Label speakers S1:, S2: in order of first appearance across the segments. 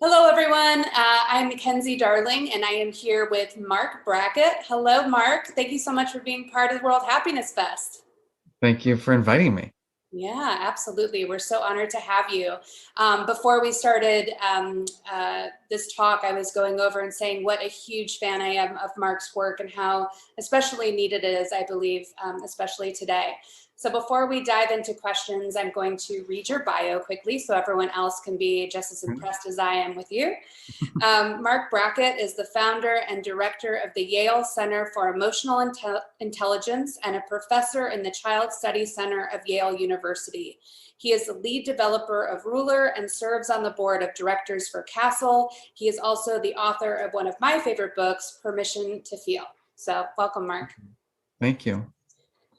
S1: Hello, everyone. I'm Mackenzie Darling, and I am here with Marc Brackett. Hello, Marc. Thank you so much for being part of the World Happiness Fest.
S2: Thank you for inviting me.
S1: Yeah, absolutely. We're so honored to have you. Before we started this talk, I was going over and saying what a huge fan I am of Marc's work and how especially needed it is, I believe, especially today. So before we dive into questions, I'm going to read your bio quickly so everyone else can be just as impressed as I am with you. Marc Brackett is the founder and director of the Yale Center for Emotional Intelligence and a professor in the Child Studies Center of Yale University. He is the lead developer of Ruler and serves on the board of directors for Castle. He is also the author of one of my favorite books, Permission to Feel. So welcome, Marc.
S2: Thank you.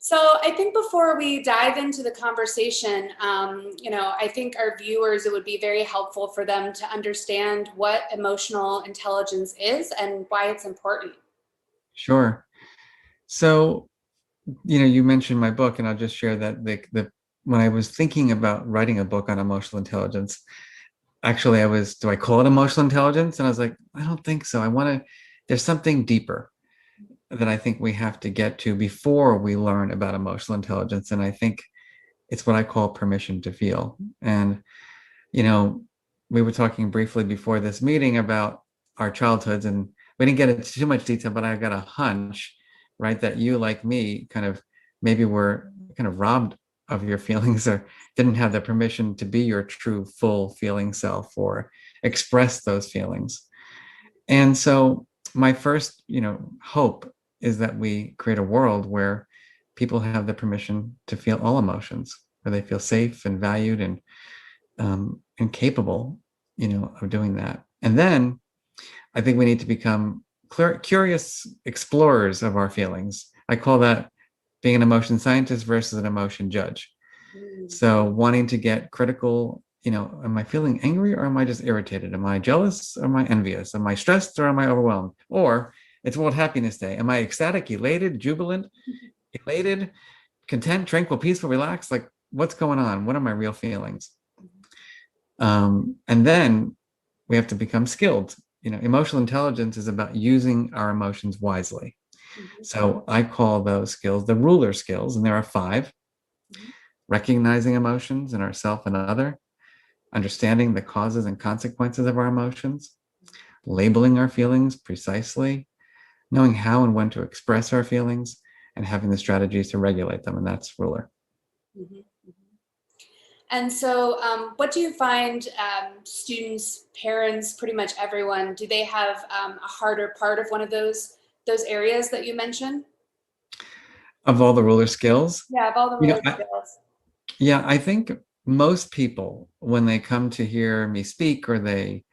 S1: So I think before we dive into the conversation, I think our viewers, it would be very helpful for them to understand what emotional intelligence is and why it's important.
S2: Sure. So, you mentioned my book, and I'll just share that when I was thinking about writing a book on emotional intelligence, actually do I call it emotional intelligence? And I was like, I don't think so. There's something deeper that I think we have to get to before we learn about emotional intelligence. And I think it's what I call permission to feel. And, we were talking briefly before this meeting about our childhoods, and we didn't get into too much detail, but I got a hunch, right, that you, like me, maybe were kind of robbed of your feelings or didn't have the permission to be your true, full feeling self or express those feelings. And so my first, hope is that we create a world where people have the permission to feel all emotions, where they feel safe and valued and capable, of doing that. And then I think we need to become curious explorers of our feelings. I call that being an emotion scientist versus an emotion judge. So wanting to get critical, am I feeling angry or am I just irritated? Am I jealous or am I envious? Am I stressed or am I overwhelmed? Or it's World Happiness Day. Am I ecstatic, elated, jubilant, elated, content, tranquil, peaceful, relaxed? Like, what's going on? What are my real feelings? And then we have to become skilled. Emotional intelligence is about using our emotions wisely. So I call those skills the ruler skills, and there are 5. Recognizing emotions in ourself and other, understanding the causes and consequences of our emotions, labeling our feelings precisely, knowing how and when to express our feelings, and having the strategies to regulate them, and that's ruler.
S1: And so what do you find students, parents, pretty much everyone, do they have a harder part of one of those areas that you mentioned?
S2: Of all the ruler skills?
S1: Yeah, of all the ruler skills.
S2: Yeah, I think most people, when they come to hear me speak, or they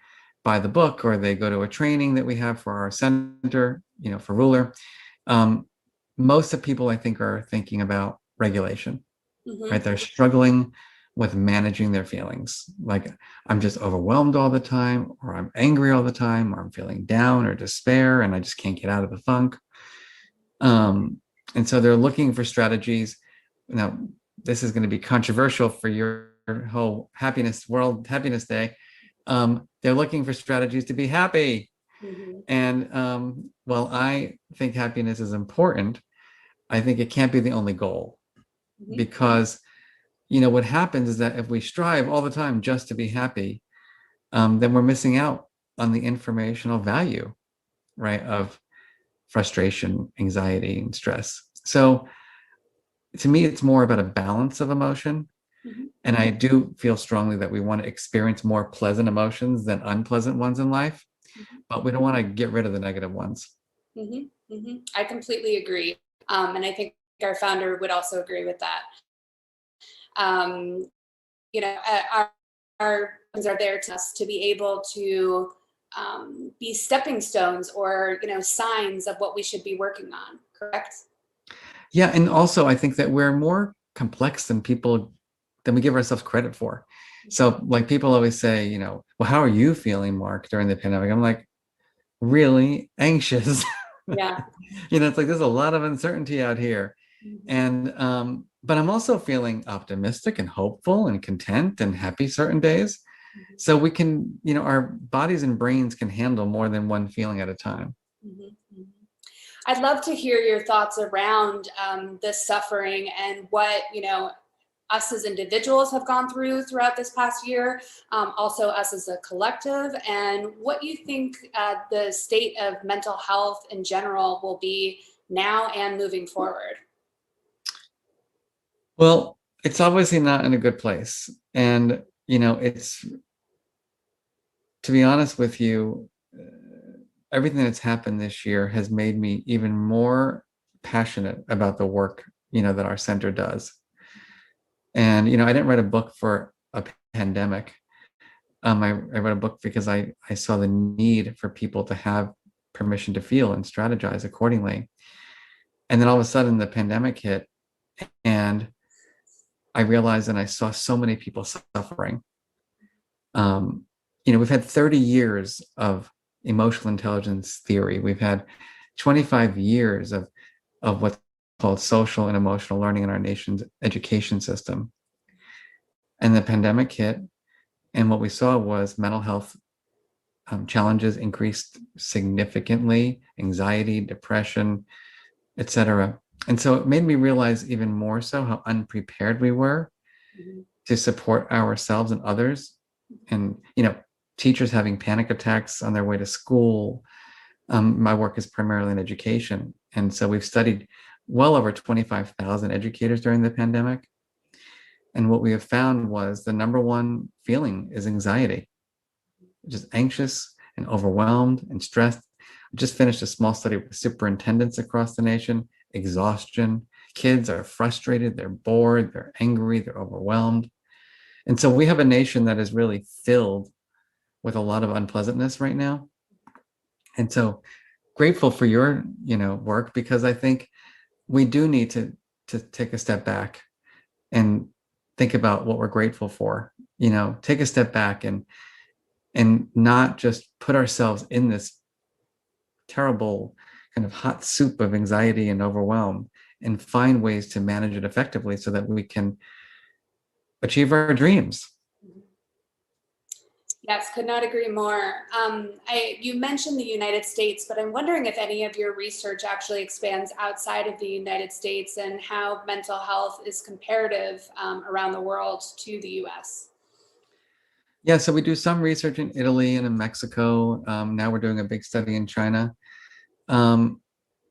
S2: buy the book, or they go to a training that we have for our center, for ruler, most of people, I think, are thinking about regulation, right? They're struggling with managing their feelings. Like, I'm just overwhelmed all the time, or I'm angry all the time, or I'm feeling down or despair, and I just can't get out of the funk. And so they're looking for strategies. Now, this is going to be controversial for your whole World Happiness Day. They're looking for strategies to be happy. And while I think happiness is important, I think it can't be the only goal, because what happens is that if we strive all the time just to be happy, then we're missing out on the informational value, right, of frustration, anxiety, and stress. So to me, it's more about a balance of emotion. And I do feel strongly that we want to experience more pleasant emotions than unpleasant ones in life, but we don't want to get rid of the negative ones.
S1: I completely agree. And I think our founder would also agree with that. Our are there to us to be able to be stepping stones or, signs of what we should be working on, correct?
S2: Yeah, and also I think that we're more complex than we give ourselves credit for. So, like, people always say, well, how are you feeling, Marc, during the pandemic? I'm like, really anxious.
S1: Yeah.
S2: It's like there's a lot of uncertainty out here. And but I'm also feeling optimistic and hopeful and content and happy certain days. So we can, our bodies and brains can handle more than one feeling at a time.
S1: I'd love to hear your thoughts around this suffering and what, us as individuals have gone throughout this past year, also us as a collective, and what you think the state of mental health in general will be now and moving forward.
S2: Well, it's obviously not in a good place. And, it's, to be honest with you, everything that's happened this year has made me even more passionate about the work, that our center does. And, I didn't write a book for a pandemic. I wrote a book because I saw the need for people to have permission to feel and strategize accordingly. And then all of a sudden the pandemic hit, and I realized and I saw so many people suffering. We've had 30 years of emotional intelligence theory. We've had 25 years of what's called social and emotional learning in our nation's education system. And the pandemic hit, and what we saw was mental health challenges increased significantly, anxiety, depression, etc. And so it made me realize even more so how unprepared we were to support ourselves and others. And, teachers having panic attacks on their way to school. My work is primarily in education. And so we've studied well over 25,000 educators during the pandemic. And what we have found was the number one feeling is anxiety, just anxious and overwhelmed and stressed. We just finished a small study with superintendents across the nation. Exhaustion. Kids are frustrated, they're bored, they're angry, they're overwhelmed. And so we have a nation that is really filled with a lot of unpleasantness right now. And so grateful for your, work, because I think we do need to take a step back and think about what we're grateful for, take a step back and not just put ourselves in this terrible kind of hot soup of anxiety and overwhelm, and find ways to manage it effectively so that we can achieve our dreams.
S1: Yes, could not agree more. You mentioned the United States, but I'm wondering if any of your research actually expands outside of the United States and how mental health is comparative around the world to the US.
S2: Yeah, so we do some research in Italy and in Mexico. Now we're doing a big study in China. And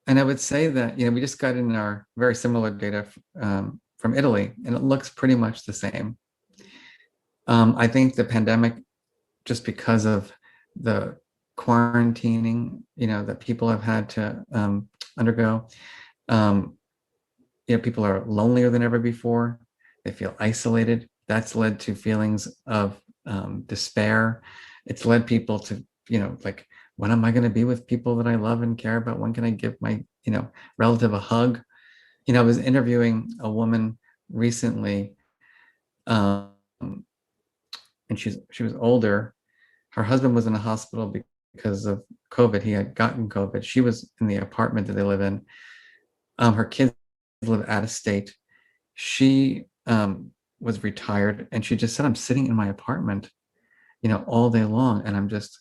S2: I would say that, we just got in our very similar data from Italy, and it looks pretty much the same. I think the pandemic, just because of the quarantining, that people have had to undergo, people are lonelier than ever before. They feel isolated. That's led to feelings of despair. It's led people to, like, when am I going to be with people that I love and care about? When can I give my, relative a hug? I was interviewing a woman recently, and she was older. Her husband was in a hospital because of COVID. He had gotten COVID. She was in the apartment that they live in. Her kids live out of state. She was retired, and she just said, "I'm sitting in my apartment, all day long, and I'm just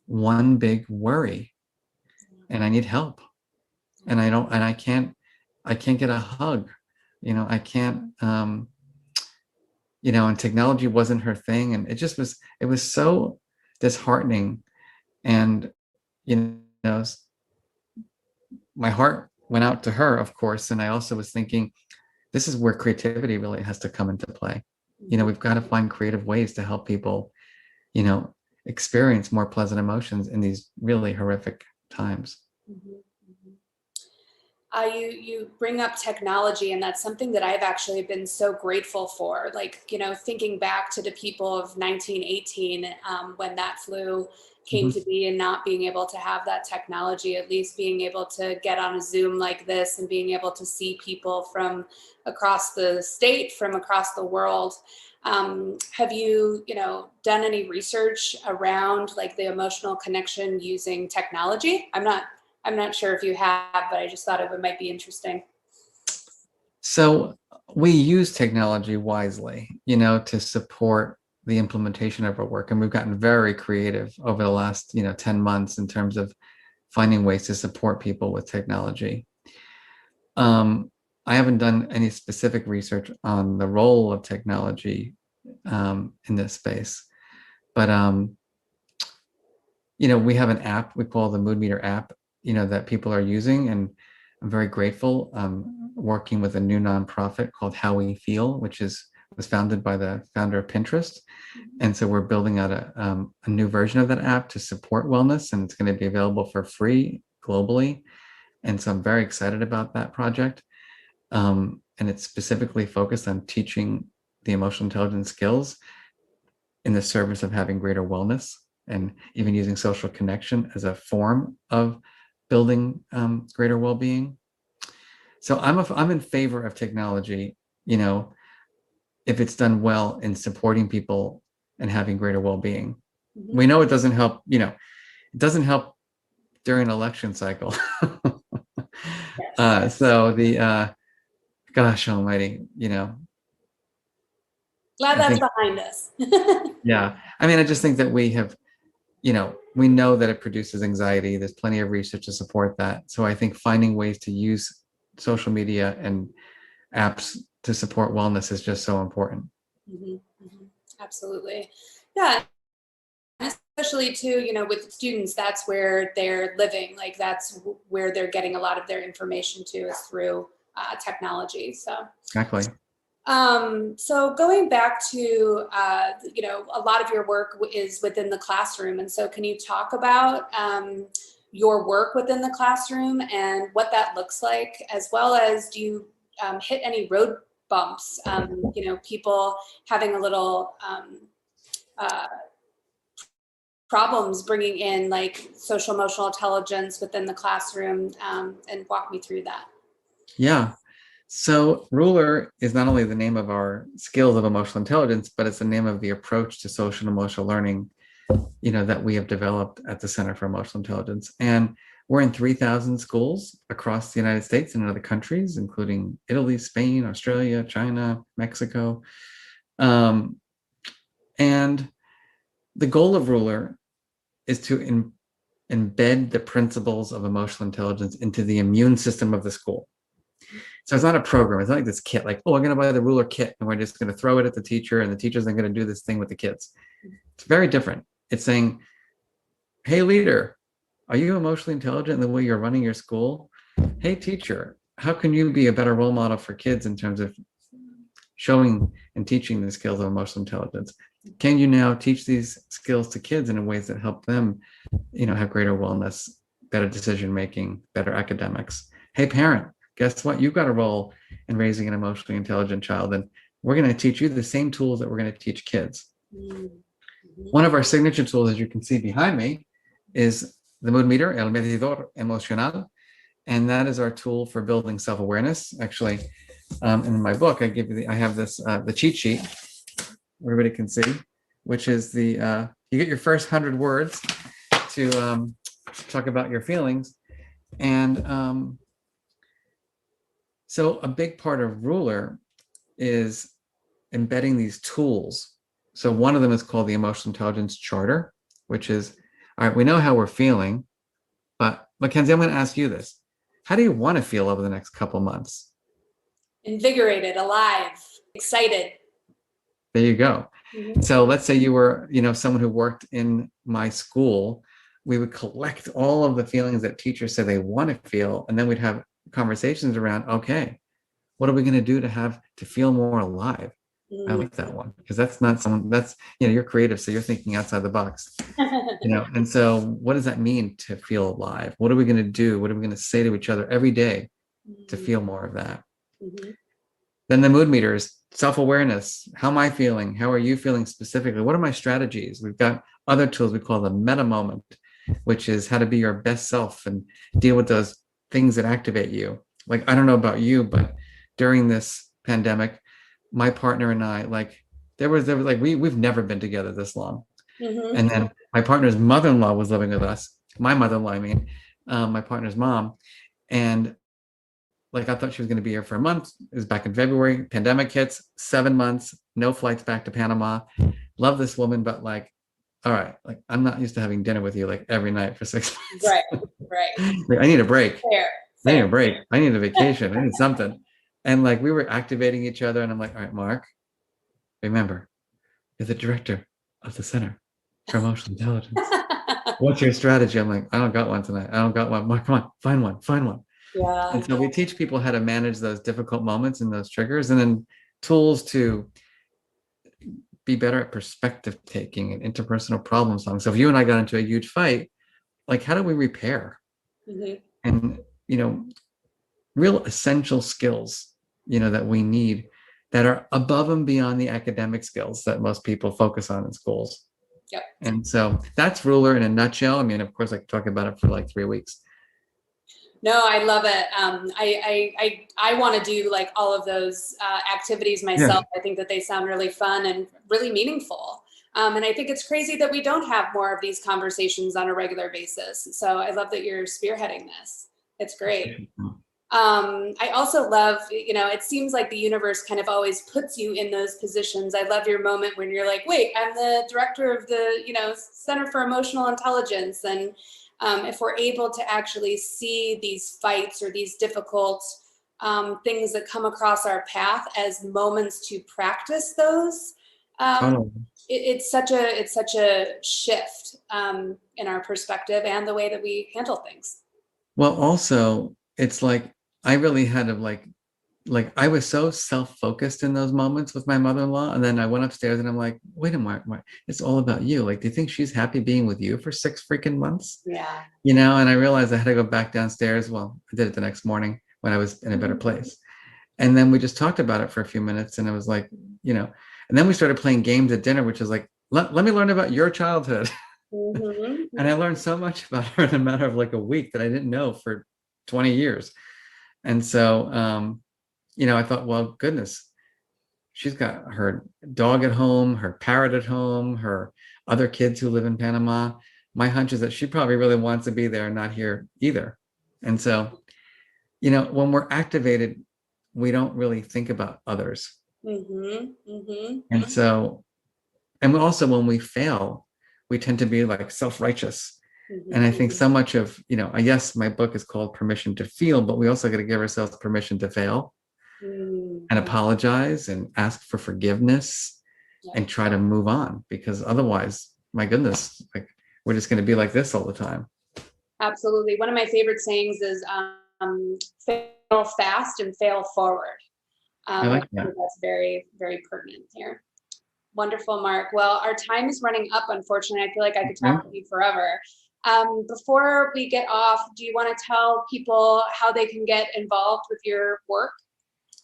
S2: one big worry, and I need help, and I can't get a hug, I can't, and technology wasn't her thing, and it was so disheartening, and my heart went out to her, of course, and I also was thinking, this is where creativity really has to come into play. We've got to find creative ways to help people, experience more pleasant emotions in these really horrific times.
S1: You bring up technology, and that's something that I've actually been so grateful for. Like, thinking back to the people of 1918, when that flu came to be, and not being able to have that technology, at least being able to get on a Zoom like this and being able to see people from across the state, from across the world. Have you, done any research around like the emotional connection using technology? I'm not sure if you have, but I just thought it might be interesting.
S2: So we use technology wisely, to support the implementation of our work. And we've gotten very creative over the last, 10 months in terms of finding ways to support people with technology. I haven't done any specific research on the role of technology in this space, but we have an app we call the Mood Meter app, that people are using, and I'm very grateful. Working with a new nonprofit called How We Feel, which was founded by the founder of Pinterest, and so we're building out a new version of that app to support wellness, and it's going to be available for free globally. And so I'm very excited about that project. And it's specifically focused on teaching the emotional intelligence skills in the service of having greater wellness, and even using social connection as a form of building greater well-being. So I'm in favor of technology, if it's done well in supporting people and having greater well-being. Mm-hmm. We know it doesn't help, it doesn't help during an election cycle. Yes. So gosh almighty,
S1: Glad that's behind us.
S2: Yeah. I mean, I just think that we have, we know that it produces anxiety. There's plenty of research to support that. So I think finding ways to use social media and apps to support wellness is just so important.
S1: Mm-hmm. Mm-hmm. Absolutely. Yeah. Especially too, with students, that's where they're living. Like that's where they're getting a lot of their information to, is through technology. So
S2: exactly.
S1: So going back to, a lot of your work is within the classroom. And so can you talk about your work within the classroom and what that looks like, as well as do you hit any road bumps, people having a little problems bringing in like social emotional intelligence within the classroom, and walk me through that.
S2: Yeah. So Ruler is not only the name of our skills of emotional intelligence, but it's the name of the approach to social and emotional learning, that we have developed at the Center for Emotional Intelligence. And we're in 3,000 schools across the United States and other countries, including Italy, Spain, Australia, China, Mexico. And the goal of Ruler is to embed the principles of emotional intelligence into the immune system of the school. So it's not a program. It's not like this kit, like, oh, I'm going to buy the Ruler kit and we're just going to throw it at the teacher and the teacher's then going to do this thing with the kids. It's very different. It's saying, hey, leader, are you emotionally intelligent in the way you're running your school? Hey, teacher, how can you be a better role model for kids in terms of showing and teaching the skills of emotional intelligence? Can you now teach these skills to kids in ways that help them, have greater wellness, better decision-making, better academics? Hey, parent, guess what? You've got a role in raising an emotionally intelligent child, and we're going to teach you the same tools that we're going to teach kids. Mm-hmm. One of our signature tools, as you can see behind me, is the Mood Meter, El Medidor Emocional, and that is our tool for building self-awareness. Actually, in my book, I have this the cheat sheet, everybody can see, which is you get your first 100 words to talk about your feelings, and so a big part of Ruler is embedding these tools. So one of them is called the Emotional Intelligence Charter, which is, all right, we know how we're feeling, but Mackenzie, I'm going to ask you this. How do you want to feel over the next couple months?
S1: Invigorated, alive, excited.
S2: There you go. Mm-hmm. So let's say you were, someone who worked in my school. We would collect all of the feelings that teachers say they want to feel, and then we'd have conversations around, okay, what are we going to do to feel more alive? I like that one, because that's not someone that's, you're creative, so you're thinking outside the box, and so what does that mean to feel alive? What are we going to do? What are we going to say to each other every day to feel more of that? Mm-hmm. Then the Mood Meter is self-awareness. How am I feeling? How are you feeling specifically? What are my strategies? We've got other tools we call the meta moment, which is how to be your best self and deal with those things that activate you. Like, I don't know about you, but during this pandemic, my partner and I, we've never been together this long. Mm-hmm. And then my partner's mother-in-law was living with us. My mother-in-law, my partner's mom. And I thought she was going to be here for a month. It was back in February. Pandemic hits, 7 months, no flights back to Panama. love this woman, but like, all right, like I'm not used to having dinner with you like every night for 6 months.
S1: Right.
S2: Like, I need a break.
S1: Fair.
S2: I need a break. I need a vacation. I need something. And like we were activating each other, and I'm like, all right, Mark, remember, you're the director of the Center for Emotional Intelligence. What's your strategy? I'm like, I don't got one tonight. I don't got one. Mark, come on, find one.
S1: Yeah.
S2: And so we teach people how to manage those difficult moments and those triggers, and then tools to be better at perspective taking and interpersonal problem solving. So if you and I got into a huge fight, like how do we repair? And, real essential skills, that we need that are above and beyond the academic skills that most people focus on in schools.
S1: Yep.
S2: And so that's Ruler in a nutshell. I mean, of course, I could talk about it for like 3 weeks.
S1: No, I love it. I want to do like all of those activities myself. Yeah. I think that they sound really fun and really meaningful. And I think it's crazy that we don't have more of these conversations on a regular basis. So I love that you're spearheading this. It's great. I also love, it seems like the universe kind of always puts you in those positions. I love your moment when you're like, wait, I'm the director of the, Center for Emotional Intelligence. And if we're able to actually see these fights or these difficult things that come across our path as moments to practice those, it's such a shift in our perspective and the way that we handle things.
S2: Well, also, it's like I really had to like I was so self-focused in those moments with my mother-in-law, and then I went upstairs and I'm like, wait a minute, it's all about you. Like, do you think she's happy being with you for 6 freaking months?
S1: Yeah.
S2: And I realized I had to go back downstairs. Well, I did it the next morning when I was in a better place. And then we just talked about it for a few minutes, and it was like, and then we started playing games at dinner, which is like, let me learn about your childhood. And I learned so much about her in a matter of like a week that I didn't know for 20 years. And so, I thought, well, goodness, she's got her dog at home, her parrot at home, her other kids who live in Panama. My hunch is that she probably really wants to be there, not here either. And so, when we're activated, we don't really think about others. And so, and also when we fail, we tend to be like self-righteous. And I think so much of, yes, my book is called Permission to Feel, but we also got to give ourselves permission to fail and apologize and ask for forgiveness and try to move on, because otherwise, my goodness, like we're just going to be like this all the time.
S1: Absolutely. One of my favorite sayings is fail fast and fail forward.
S2: I like that.
S1: That's very, very pertinent here. Wonderful, Marc. Well, our time is running up, unfortunately. I feel like I could talk with you forever. Before we get off, do you want to tell people how they can get involved with your work?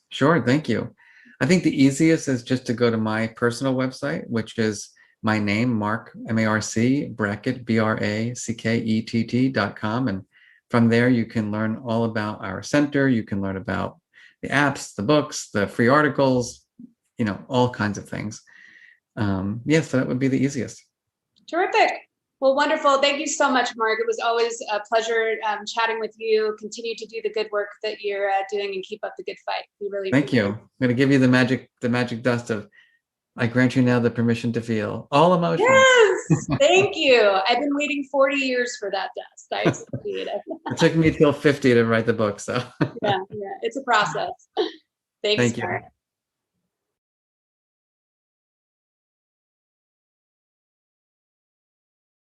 S1: Sure, thank you.
S2: I think the easiest is just to go to my personal website, which is my name, Marc, M-A-R-C, Brackett, BRACKETT.com. And from there, you can learn all about our center. You can learn about the apps, the books, the free articles, all kinds of things. So that would be the easiest. Terrific.
S1: Well, wonderful. Thank you so much, Marc. It was always a pleasure chatting with you. Continue to do the good work that you're doing and keep up the good fight. We really
S2: thank you. I'm going to give you the magic dust of, I grant you now the permission to feel all emotions.
S1: Yes, thank you. I've been waiting 40 years for that dust. I appreciate it.
S2: It took me till 50 to write the book, so.
S1: Yeah, it's a process. Thanks, Marc.